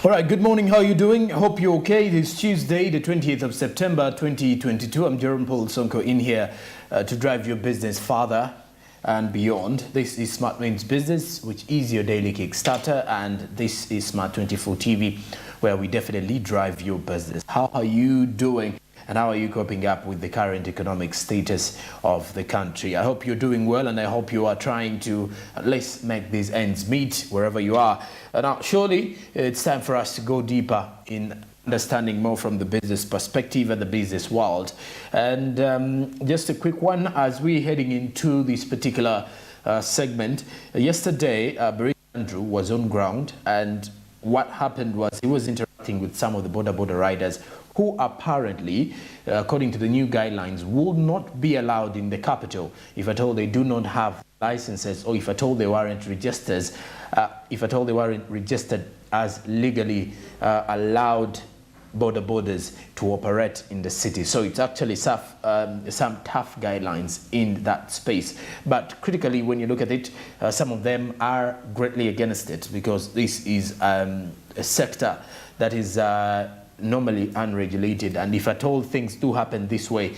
All right, good morning. How are you doing? I hope you're okay. It is Tuesday, the 20th of September, 2022. I'm Jerome Paul Sonko in here to drive your business farther and beyond. This is Smart Wins Business, which is your daily Kickstarter, and this is Smart 24 TV, where we definitely drive your business. How are you doing? And how are you coping up with the current economic status of the country? I hope you're doing well, and I hope you are trying to at least make these ends meet wherever you are. Now, surely it's time for us to go deeper in understanding more from the business perspective and the business world. And just a quick one as we're heading into this particular segment. Yesterday, Barinja Andrew was on ground, and what happened was he was interacting with some of the border riders who apparently, according to the new guidelines, will not be allowed in the capital if at all they do not have licenses, or if at all they weren't registered, as legally allowed borders to operate in the city. So it's actually some tough guidelines in that space. But critically, when you look at it, some of them are greatly against it, because this is a sector that is normally unregulated, and if at all things do happen this way,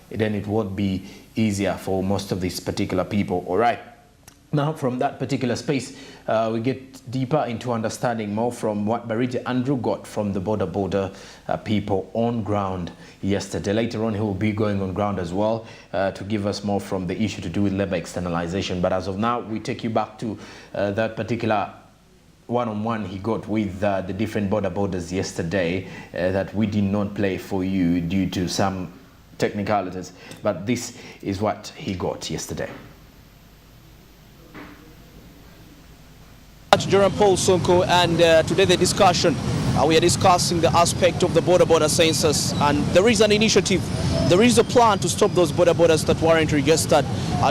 then it would be easier for most of these particular people. All right, now from that particular space, we get deeper into understanding more from what Barinja Andrew got from the border people on ground yesterday. Later on, he will be going on ground as well to give us more from the issue to do with labor externalization. But as of now, we take you back to that particular one-on-one he got with the different borders yesterday that we did not play for you due to some technicalities, but this is what he got yesterday. Jerome Paul Sonko, and today the discussion, we are discussing the aspect of the border census, and there is an initiative, there is a plan to stop those borders that weren't registered,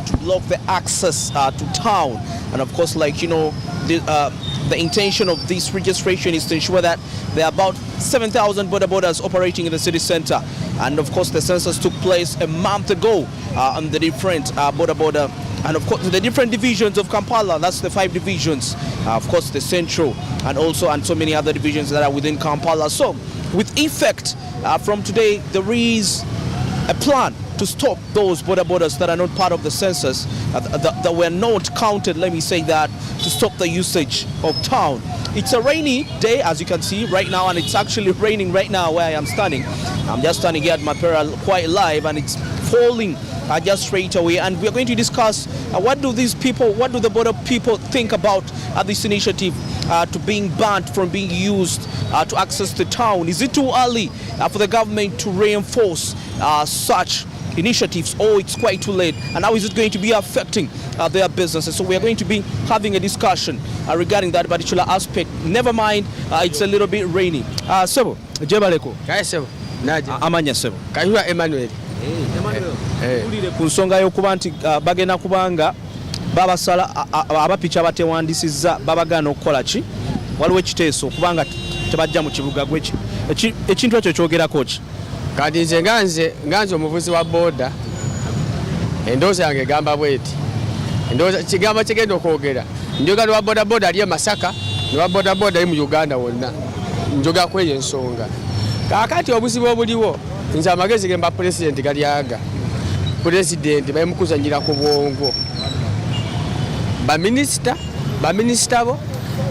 to block the access to town. And of course, like, you know, the intention of this registration is to ensure that there are about 7,000 borders operating in the city center. And of course, the census took place a month ago on the different border, and of course the different divisions of Kampala. That's the 5 divisions, of course the central, and so many other divisions that are within Kampala. So with effect from today, there is a plan to stop those borders that are not part of the census, that were not counted, let me say that, to stop the usage of town. It's a rainy day, as you can see right now, and it's actually raining right now where I am standing. I'm just standing here at my peril quite live, and it's falling just straight away. And we're going to discuss what do the border people think about this initiative to being banned from being used to access the town. Is it too early for the government to reinforce such initiatives, or it's quite too late, and how is it going to be affecting their businesses? So we are going to be having a discussion regarding that particular aspect. Never mind, it's a little bit rainy. Sebo, jebaleko. Kaya sebo, naje. Amanya sebo. Kayuwa Emmanuel. Emmanuel. Ulire ku nsonga y'okuba nti bagenda kubanga babasala abapicha batewandisizza babagana okukola ki, waliwo ekiteeso okubanga tebajja mu kibuga gweki ekintu ekyo kyogerako ki? Kati nze nganze omuvuzi wa boda, endooza yange egamba bweti, endooza kigambo kigenda okwogera njogera wa boda aliye Masaka ne wa boda ali mu Uganda wonna, njoga kweyo ensonga. Kaakati obuzibu obuliwo, nze amagezi gemba pulezidenti galyaga, pulezidenti bayimukuzanyira ku bwongo, baminisita bo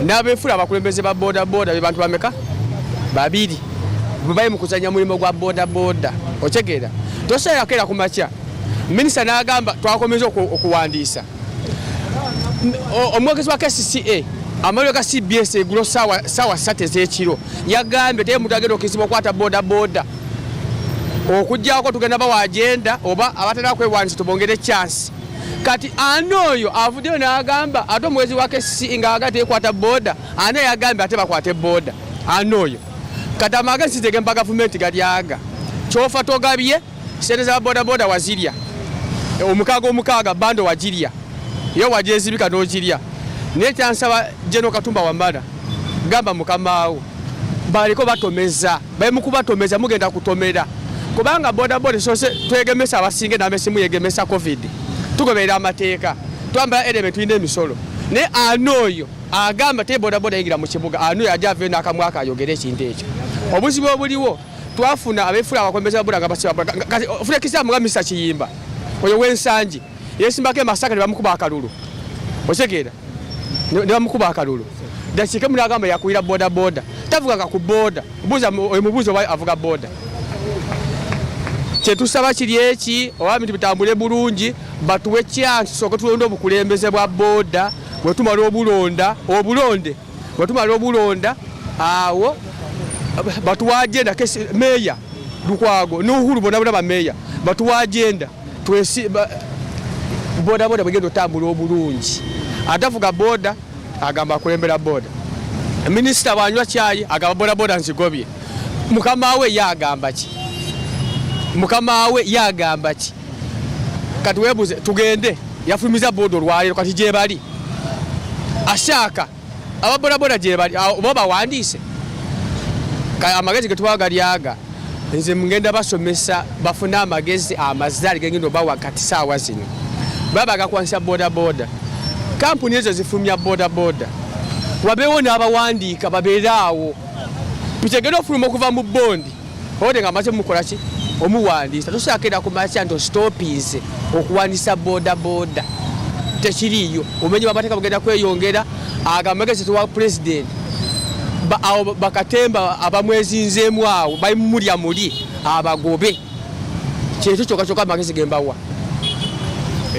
n'abeefula abakulembeze ba boda be bantu bameka? 2. Bubaye mukuzanya mulimo gwa boda. Ochegeera tosaya kera ku makya, minisita n'agamba twakomeza okuwandiisa. Omwogezi wa KCCA amaliro ga CBS egulo sawa 3 ez'ekiro yagambye te mutagenda okizibwa okwata boda okujjako tugenda bawa agenda oba abatera kwewandiisa tubongere chance. Kati anoyo avuddeyo n'agamba ate omwezi wa KCCA ng'agate ekwata boda, ane yagambye ate bakwate boda anoyo. Kati amagezi tegempa gavumenti galyaga kyofa togabye sente za boda wazirya, omukaaga bando wagirya, yo wajezibika n'ogirya. Naye kyansaba General Katumba Wamala gamba mukamaawo baliko batomeza, bayimukubatomeza mugenda kutomera, kubanga boda sose twegemesa abasinge n'amesimu yegemesa COVID, tugoberera amateeka, twambala element tulina emisolo. ne anoyo agamba te bodaboda yigira mu kibuga anoyo ajja avyo n'akamwaka ayogera ekintu ekyo obuzibu obuliwo twafuna abefula abakombeza boda nga basiba ofuna kisamu nga Mr. Kiyimba oyo wensanji yesimbako Masaka ne bamukuba akalulu osekeera ne bamukuba akalulu dakike munagamba yakuira bodaboda tavuga ku boda buza omubuzo wa avuga boda kyetusaba kiri eki oba bintu bitambule bulungi batuwe chance soko tulonda obukulembeze bwa boda bwetumala obulonde bwetumala obulonda awo batuwa agenda kesi meya Lukwago n'Uhuru bona ba meya batuwa agenda twesi boda bwegenda otambula obulungi atavuga boda agamba kulembera boda minisita banywa cyayi agamba boda nzigobye mukama we yagamba ki kati webuze tugende yafumiza boda olwaliro kati gye bali ashaka ababodaboda gye bali oba bawandise amagezi getwagalyaga nze mugenda basomesa bafuna amagezi amazali gengendo bawa kati sawa zino baba gakwanisa bodaboda kampuni ezo zifumya bodaboda wabewo n'abawandiika babeeraawo tutegera ofuluma okuva mu bondi ode nga maze mukola ki omuwandiisa tosakira ku makya nti stopize okuwandiisa bodaboda tekiriyo omenye bamateeka bugenda kweyongera agamagezi tuwa president awo bakatemba abamwezinzeemu awo bayimulya muli abagobe kyekyo kyokka amagezi gembawa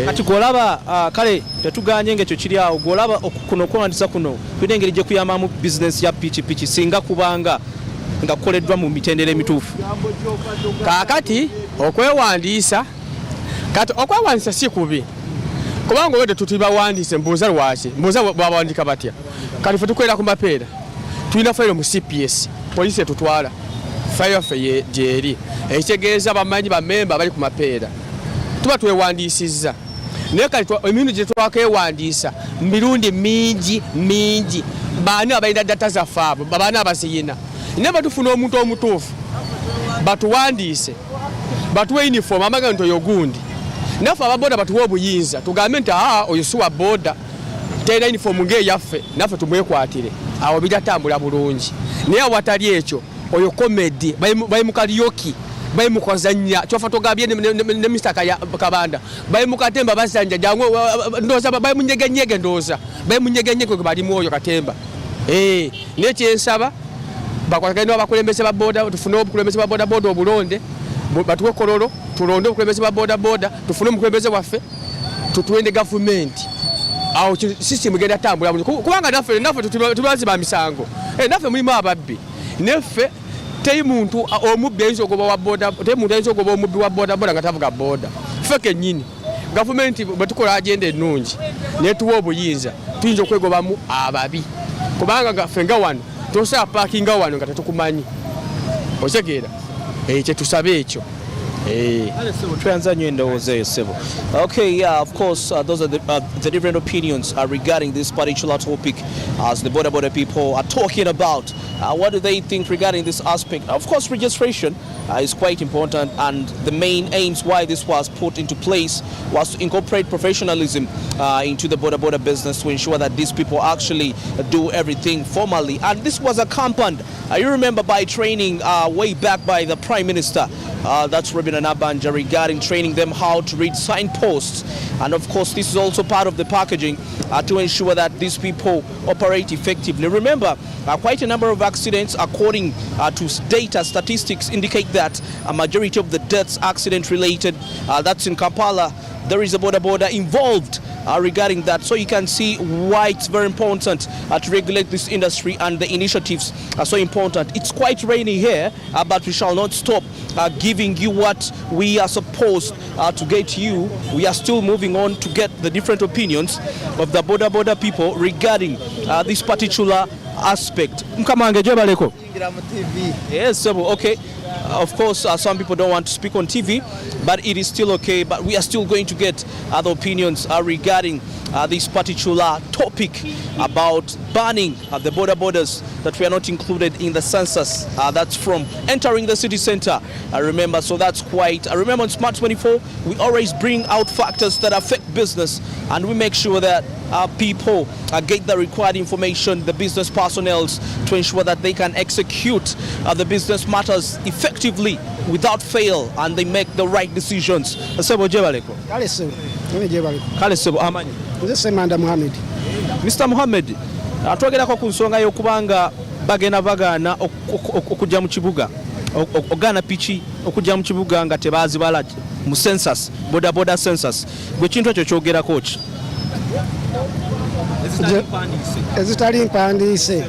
kati golaba kale tetuganye ngekyo kiri awo golaba kuno okwewandisa kuno kulina engeri gye kuyamamu bizinesi ya pikipiki singa kubanga nga kukoleddwa mu mitendera emituufu kakati okwewandiisa si kubi kubanga wede tutibawandise mbuuza lwaki mbuuza bwabawandika batya kati fe tukwera ku mapeera tulina fayiro mu CPS poliisi etutwala fayiro yaffe gyeri ekitegeeza bamanyi bamemba bali ku mapeera tuba twewandiisizza naye kati emirundi gye twakewandiisa mirundi mingi baani abalina data zaffe abo babaani abaziyina naye batufuna omuntu omutuufu batuwandiise batuwe uniform amaga nti oyo gundi naffe ababoda batuwe obuyinza tugambe nti oyo siwa boda terina uniform ng'eyaffe naffe tumwekwatire awo biratambula bulungi naye awatali ekyo oyo komedi bali mu karaoke bali mu kuzannya kyofa togambye ne Mr. Kabanda bali mu katemba basanja jangu ndoza bali mu nyegenyege ndoza bali mu nyegenyege bali mu oyo katemba ne kyensaba bakwagenda abakulembeze ba boda tufune obukulembeze ba boda obulonde batuwe kololo tulonde obukulembeze ba boda tufune omukulembeze waffe tutuwende government awo system genda tambula kubanga naffe tubaziba misango naffe mulimu ababbi neffe teri muntu omubbi ayinza ogoba wa boda teri muntu ayinza ogoba omubbi wa boda nga tavuga boda ffe kennyini gavumenti bwetukola agenda ennungi netuwa obuyinza tuyinza okwegobamu ababi kubanga gaffe nga wano tosobola paakinga wano nga tetukumanyi otegeera kyetusaba ekyo Okay, yeah, of course, those are the different opinions regarding this particular topic as the border people are talking about. What do they think regarding this aspect? Of course, registration is quite important, and the main aims why this was put into place was to incorporate professionalism into the border business to ensure that these people actually do everything formally. And this was accompanied, you remember, by training way back by the Prime Minister, that's Robin Anabanja, regarding training them how to read signposts. And of course, this is also part of the packaging to ensure that these people operate effectively. Remember, quite a number of accidents, according to data statistics, indicate that a majority of the deaths accident related. That's in Kampala. There is a border involved regarding that. So you can see why it's very important to regulate this industry, and the initiatives are so important. It's quite rainy here, but we shall not stop giving you what we are supposed to get you. We are still moving on to get the different opinions of the border people regarding this particular aspect. Mkamange Jebaleko. Yes, okay. Of course, some people don't want to speak on TV, but it is still okay. But we are still going to get other opinions regarding this particular topic about banning the borders that we are not included in the census. That's from entering the city center. I remember, so that's quite. I remember on Smart 24, we always bring out factors that affect business, and we make sure that people get the required information, the business personnel, to ensure that they can execute the business matters effectively without fail, and they make the right decisions. Sebo jebaleko. Kale sebo amanyi. Semanda Muhammad. Mr. Muhammad, atwogerako ku nsonga y'okubanga bagenda bagaana okujja mu kibuga, ogaana piki okujja mu kibuga nga tebaazibala mu census, boda census. Gwe kintu ekyo kyogerako ki? Ezitali mpandiise.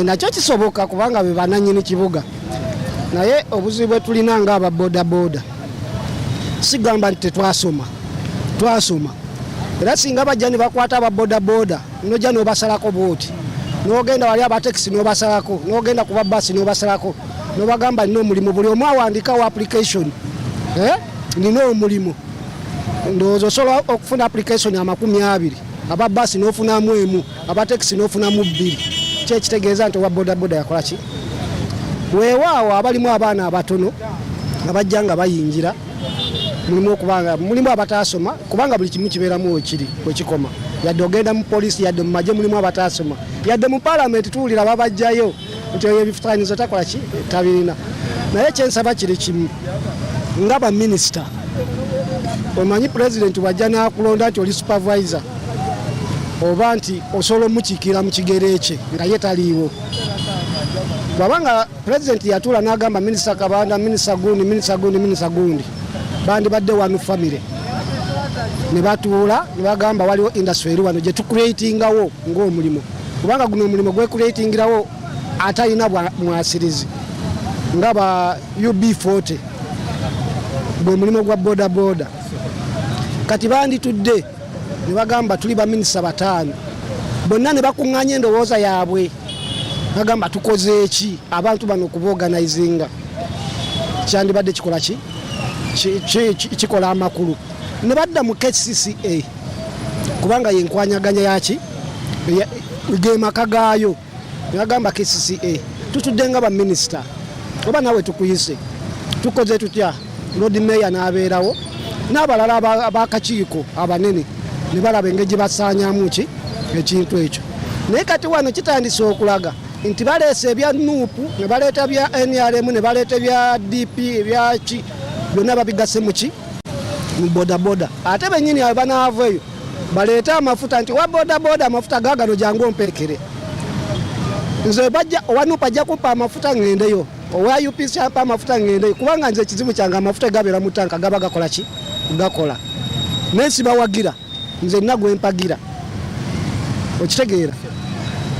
Nakyo kisoboka kubanga be bananyini kibuga. Naye obuzibu bwe tulina nga aba boda sigamba nti tetwasoma. Twasoma. Era singa bajja ne bakwata aba boda nojja n'obasalako bwoti. N'ogenda wali aba taxi n'obasalako, n'ogenda kuba basi n'obasalako. N'obagamba nina omulimu, buli omu awandikawo application. Nina omulimu. Ndowooza osobola okufuna application 20, aba basi n'ofunamu emu, aba taxi n'ofunamu 2. Kyekitegeeza nti owa boda yakola ki? Weewaawo abalimu abaana abatono abajja nga bayingira mulimu okubanga mulimu abatasoma kubanga buli kimu kibeeramu wekiri wekikoma, yadde ogenda mu polisi, yadde mu magye mulimu abatasoma, yadde mu parliament tuwulira babajjayo nti eyo ebifaananyizo takola ki tabirina. Naye kyensaba kiri kimu nga baminisita, omanyi pulezidenti wajja n'akulonda nti oli supervisor oba nti osobola omukiikira mu kigere kye nga ye taliiwo. Bwabanga pulezidenti yatuula n'agamba minisita Kabanda, minisita gundi bandi badde wanu family ne batuula ne bagamba waliwo industry eri wano gye tucreatingawo ng'omulimu, kubanga guno omulimu gwecreatingirawo atalina mwasirizi nga ba UB40 gwe mulimu gwa boda. Kati banditudde ne bagamba tuli baminisita 5 bonna ne bakuŋŋaanya endowooza yaabwe, bagamba tukoze eki abantu bano okubaorganizinga. Kyandibadde kikola ki? Kikola amakulu. Ne badda mu KCCA kubanga yenkwanyaganya yaki ge maka gaayo, ne bagamba KCCA tutudde nga baminisita oba nawe tukuyise tukoze tutya. Lord Mayor n'abeerawo n'abalala abakakiiko abanene ne balaba engeri gye basaanyaamu ki ekintu ekyo. Naye kati wano kitandise okulaga nti baleese ebya NUP ne baleeta bya NRM ne baleeta ebya DP ebyaki byonna babigase muki mu boda. Ate bennyini abo banaava eyo baleeta amafuta nti wa boda amafuta gaagano jangu omperekere. Nze bajja owa NUP ajja kumpa amafuta ngendeyo, owa UPC ampa amafuta ngendeyo, kubanga nze ekizibu kyange amafuta gabeera mu tanka gaba gakola ki? Gakola. Nensi bawagira nze nagwe empagira. Okitegeera?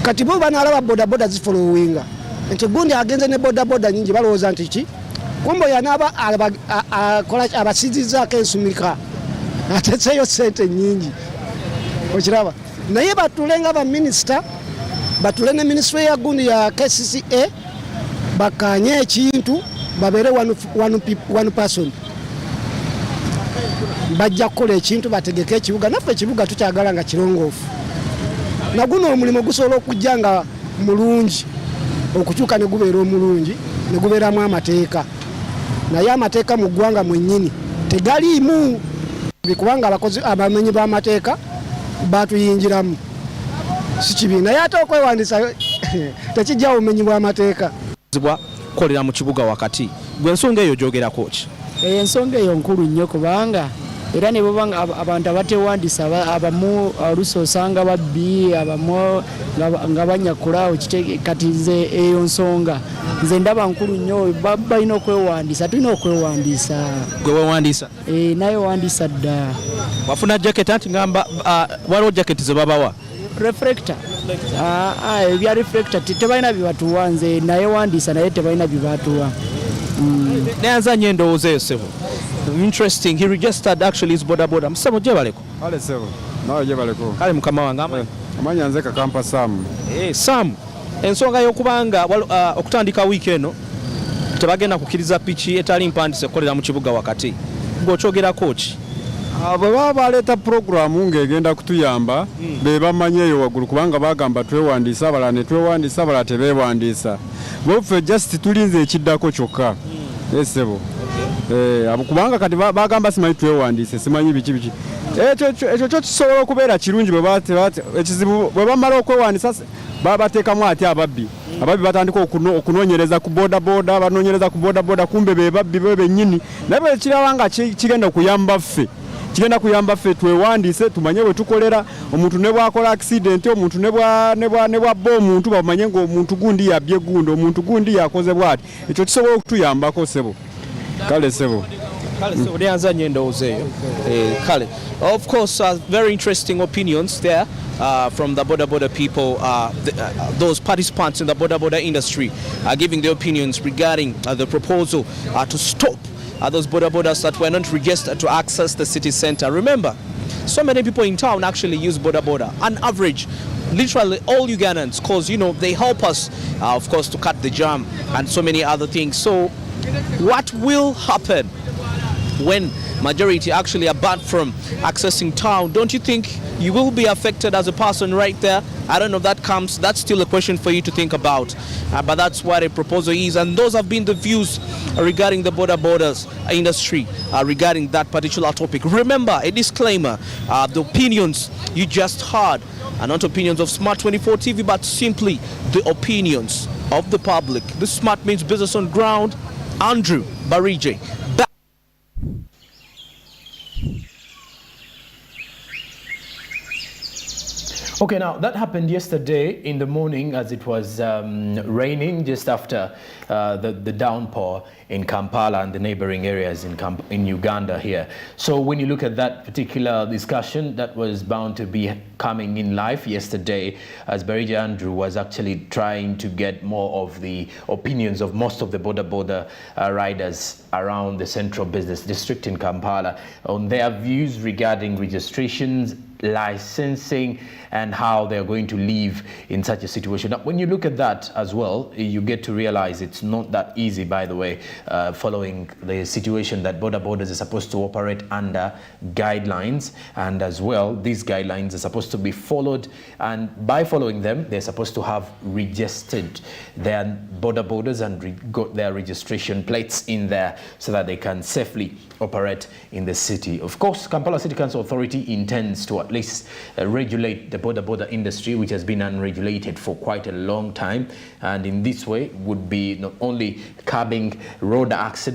Kati bo banaalaba boda zifolowinga nti gundi agenze ne boda nyingi balowooza nti ki kumbo yanaaba akola abasizizaako ensumika ateseeyo sente nyingi. Okiraba? Naye batule nga baminisita, batule ne minisitule ya gundi ya KCCA bakanye ekintu babeere one person. Bajja kukola ekintu bategeke ekibuga, naffe ekibuga tukyagala nga kirongoofu. Na guno omulimu gusobola okujja nga mulungi okukyuka ne gubeera omulungi ne gubeeramu amateeka. Naye amateeka mu ggwanga mwennyini tegaliimu, kubanga abakozi abamenyi b'amateeka batuyingiramu si kibi. Naye ate okwewandiisa tekijja bumenyi bw'amateeka kukolera mu kibuga wakati. Gwe ensonga eyo gyogerako ki? Ensonga eyo nkulu nnyo kubanga era ne bobanga abantu abatewandiisa abamu oluusi osanga babbi, abamu nga banyakula. Kati nze eyo nsonga nze ndaba nkulu nnyo, balina okwewandiisa, tulina okwewandiisa. Gwe wewandiisa? Naye wandiisa dda. Wafuna jacket anti ngamba waliwo jacket ze babawa? Reflector. Ebya reflector tebalina bibatuwa, nze naye wandiisa naye tebalina bibatuwa. Neanza nye ndowooza eyo sebo. Interesting. He registered actually his boda. Msemo jebaleko. Ale sebo. Nawe jebaleko. Kale mukama wange amanyi. Amanyi nze Kakampa Sam. Sam. Ensonga y'okubanga okutandika wiiki eno tebagenda kukkiriza piki etali mpandise kukolera mu kibuga wakati. Gw'okyogerako ki? bwe baba baleeta puroguramu ng'egenda kutuyamba be bamanyi eyo waggulu kubanga bagamba twewandiisa abalala ne twewandiisa abalala tebeewandiisa bweffe just tulinze ekiddako kyokka esebo kubanga kati bagamba simanyi twewandiise simanyi biki ekyo kyo kisobola okubeera kirungi ekizibu bwe bamala okwewandiisa bateekamu ati ababbi batandika okunoonyereza ku bodaboda banoonyereza ku bodaboda kumbe be babbi be bennyini naye bwe kiraba nga kigenda kuyamba ffe twewandiise tumanye bwe tukolera omuntu ne bwakola accident omuntu ne bwabba omuntu bamanye ng'omuntu gundi yabbye gundi omuntu gundi yakoze bw'ati ekyo kisobola okutuyambako sebo kale sebo. Of course, very interesting opinions there from the Boda people. Those participants in the Boda industry are giving their opinions regarding the proposal to stop those bodas that were not registered to access the city center. Remember, so many people in town actually use boda. On average, literally all Ugandans, because they help us, of course, to cut the jam and so many other things. So, what will happen when majority actually are banned from accessing town? Don't you think you will be affected as a person right there? I don't know if that comes. That's still a question for you to think about. But that's what a proposal is. And those have been the views regarding the borders industry regarding that particular topic. Remember, a disclaimer, the opinions you just heard are not opinions of Smart 24 TV, but simply the opinions of the public. This Smart means business on ground. Andrew Barije. Okay, now that happened yesterday in the morning as it was raining just after the downpour in Kampala and the neighboring areas in Uganda here. So when you look at that particular discussion, that was bound to be coming in live yesterday as Barije Andrew was actually trying to get more of the opinions of most of the border riders around the central business district in Kampala on their views regarding registrations, licensing, and how they're going to live in such a situation. Now, when you look at that as well, you get to realize it's not that easy, by the way, following the situation that borders are supposed to operate under guidelines, and as well, these guidelines are supposed to be followed, and by following them, they're supposed to have registered their borders and got their registration plates in there so that they can safely operate in the city. Of course, Kampala City Council Authority intends to at least regulate the border industry, which has been unregulated for quite a long time, and in this way would be not only curbing road accidents